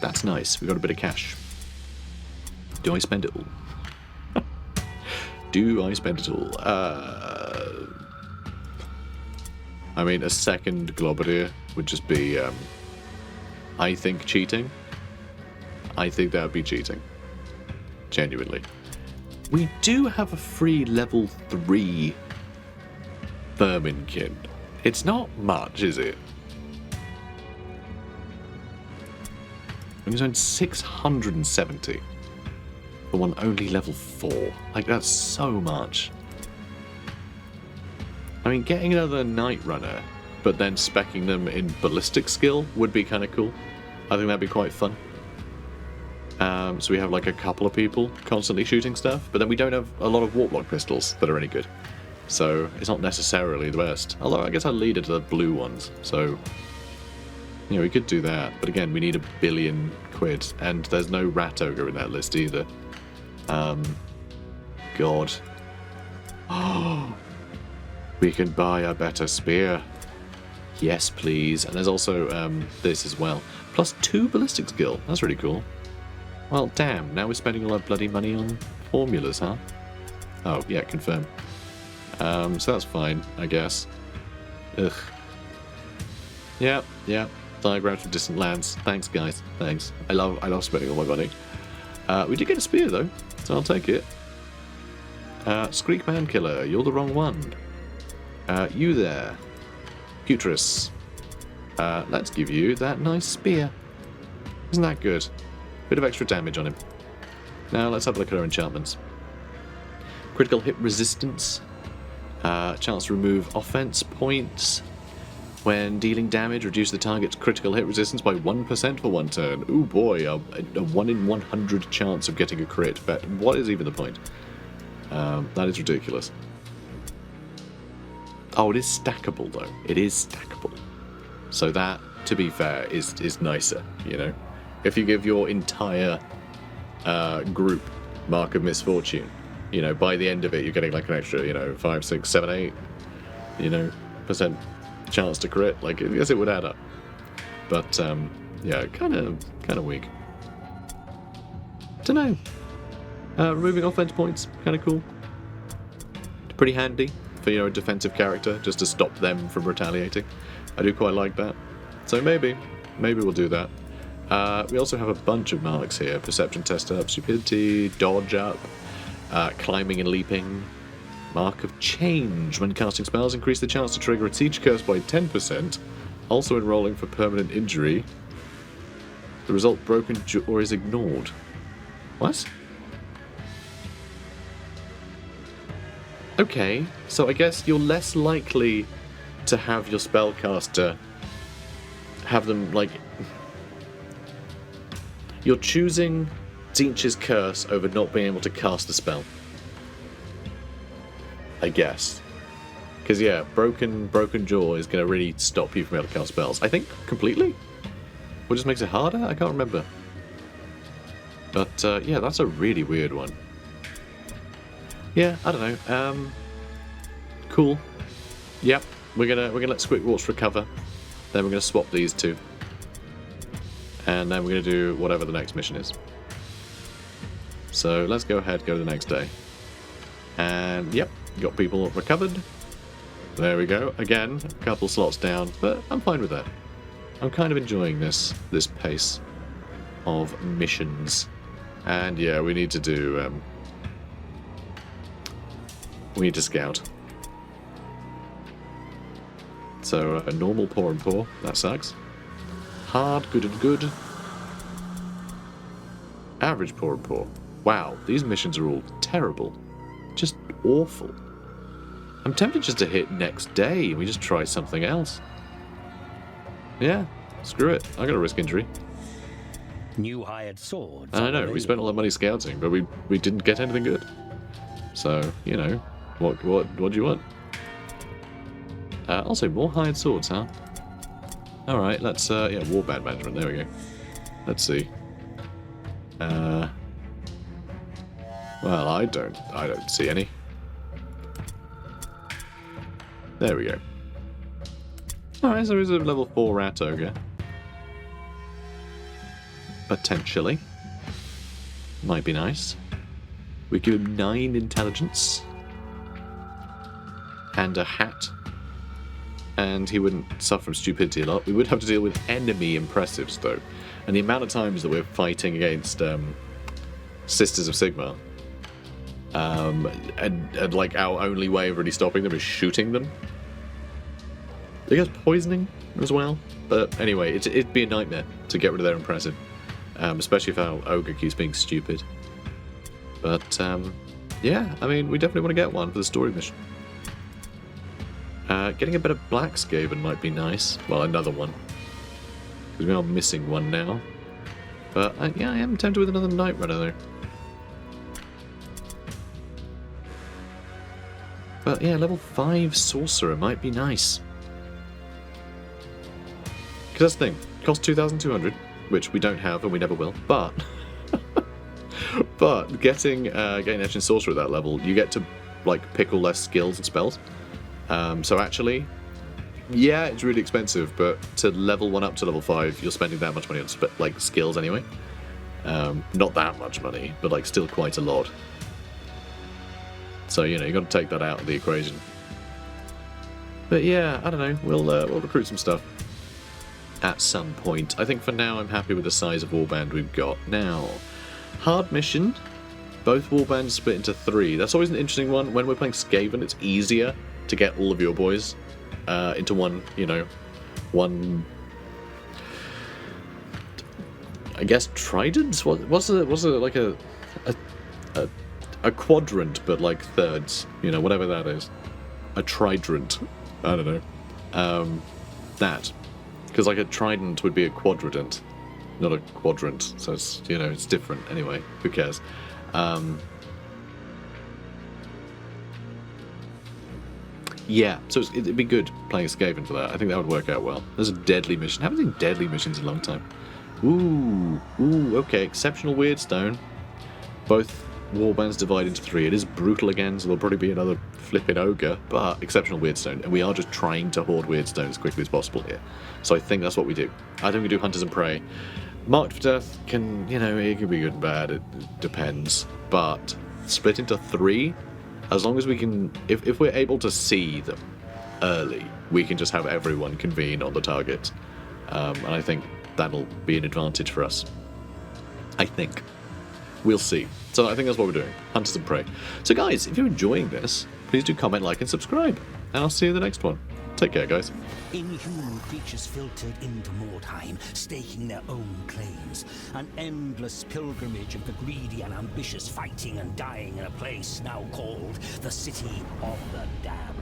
That's nice. We got a bit of cash. Do I spend it all? Do I spend it all? I mean, a second Globadier would just be, I think, cheating. I think that would be cheating. Genuinely. We do have a free level 3 Verminkin. It's not much, is it? He's earned 670 for one only level 4. Like, that's so much. I mean, getting another Night Runner, but then speccing them in ballistic skill would be kind of cool. I think that'd be quite fun. So we have like a couple of people constantly shooting stuff, but then we don't have a lot of Warplock pistols that are any good. So it's not necessarily the best. Although I guess I lead it to the blue ones, so... You know, we could do that, but again, we need £1 billion, and there's no Rat Ogre in that list either. God. Oh, we can buy a better spear. Yes, please. And there's also this as well. Plus 2 ballistic skill. That's really cool. Well, damn, now we're spending all our bloody money on formulas, huh? Oh, yeah, confirm. So that's fine, I guess. Ugh. Yeah. Diagrams from distant lands. Thanks, guys. Thanks. I love spending all my money. We did get a spear though, so I'll take it. Skreek Mankiller, you're the wrong one. You there, Putris. Let's give you that nice spear. Isn't that good? Bit of extra damage on him. Now let's have a look at our enchantments. Critical hit resistance. Chance to remove offense points. When dealing damage, reduce the target's critical hit resistance by 1% for 1 turn. Ooh boy, a 1 in 100 chance of getting a crit. But what is even the point? That is ridiculous. Oh, it is stackable though. It is stackable. So that, to be fair, is nicer, you know? If you give your entire group Mark of Misfortune, you know, by the end of it you're getting like an extra, you know, 5, 6, 7, 8, you know, percent chance to crit. Like, I guess it would add up. But yeah, kind of weak. Don't know. Removing offense points, kind of cool. Pretty handy for, you know, a defensive character, just to stop them from retaliating. I do quite like that. So maybe we'll do that. We also have a bunch of marks here. Perception test up, stupidity, dodge up, climbing and leaping. Mark of change. When casting spells, increase the chance to trigger a siege curse by 10%. Also enrolling for permanent injury. The result broken or is ignored. What? Okay, so I guess you're less likely to have your spellcaster have them, like... You're choosing Tzeentch's curse over not being able to cast a spell. I guess. Because, yeah, broken jaw is going to really stop you from being able to cast spells. I think completely? Or just makes it harder? I can't remember. But, yeah, that's a really weird one. Yeah, I don't know. Cool. Yep, we're gonna let Squidwarts recover. Then we're gonna swap these two. And then we're gonna do whatever the next mission is. So let's go ahead, go to the next day. And, yep, got people recovered. There we go. Again, a couple slots down, but I'm fine with that. I'm kind of enjoying this pace of missions. And yeah, we need to do we need to scout. So a normal poor and poor, that sucks. Hard, good and good. Average poor and poor. Wow, these missions are all terrible. Just awful. I'm tempted just to hit next day and we just try something else. Yeah, screw it. I'm gonna risk injury. New hired swords. I know, we spent all that money scouting, but we didn't get anything good. So, you know, what do you want? Also, more hired swords, huh? Alright, let's, yeah, warband management, there we go. Let's see. Well, I don't see any. There we go. Alright, so there's a level 4 rat ogre. Potentially. Might be nice. We give him 9 intelligence. And a hat. And he wouldn't suffer from stupidity a lot. We would have to deal with enemy impressives, though. And the amount of times that we're fighting against Sisters of Sigmar, and like our only way of really stopping them is shooting them. I guess poisoning as well. But anyway, it'd be a nightmare to get rid of their impressive. Especially if our ogre keeps being stupid. But, yeah, I mean, we definitely want to get one for the story mission. Getting a better black Skaven might be nice. Well, another one. Because we are missing one now. But, yeah, I am tempted with another Night Runner, though. But, yeah, level 5 Sorcerer might be nice. Because that's the thing. It costs 2,200, which we don't have and we never will. But... but getting Edge and Sorcerer at that level, you get to, like, pick all less skills and spells. So actually, yeah, it's really expensive, but to level 1 up to level 5, you're spending that much money on like skills anyway. Not that much money, but like still quite a lot. So, you know, you've got to take that out of the equation. But yeah, I don't know, we'll recruit some stuff at some point. I think for now I'm happy with the size of warband we've got. Now, hard mission, both warbands split into 3. That's always an interesting one. When we're playing Skaven, it's easier to get all of your boys into one, you know, one, I guess, trident? Was it like a quadrant, but like thirds, you know, whatever that is. A trident. I don't know. That. Because like a trident would be a quadrant, not a quadrant. So it's, you know, it's different. Anyway, who cares? Yeah, so it'd be good playing a Skaven for that. I think that would work out well. There's a deadly mission. I haven't seen deadly missions in a long time. Ooh, okay. Exceptional Weirdstone. Both warbands divide into 3. It is brutal again, so there'll probably be another flipping ogre, but exceptional Weirdstone. And we are just trying to hoard Weirdstone as quickly as possible here. So I think that's what we do. I think we do Hunters and Prey. Marked for Death can, you know, it can be good and bad. It depends. But split into 3... as long as we can, if we're able to see them early, we can just have everyone convene on the target. And I think that'll be an advantage for us. I think. We'll see. So I think that's what we're doing. Hunters and Prey. So guys, if you're enjoying this, please do comment, like, and subscribe. And I'll see you in the next one. Take care, guys. Inhuman creatures filtered into Mordheim, staking their own claims. An endless pilgrimage of the greedy and ambitious fighting and dying in a place now called the City of the Damned.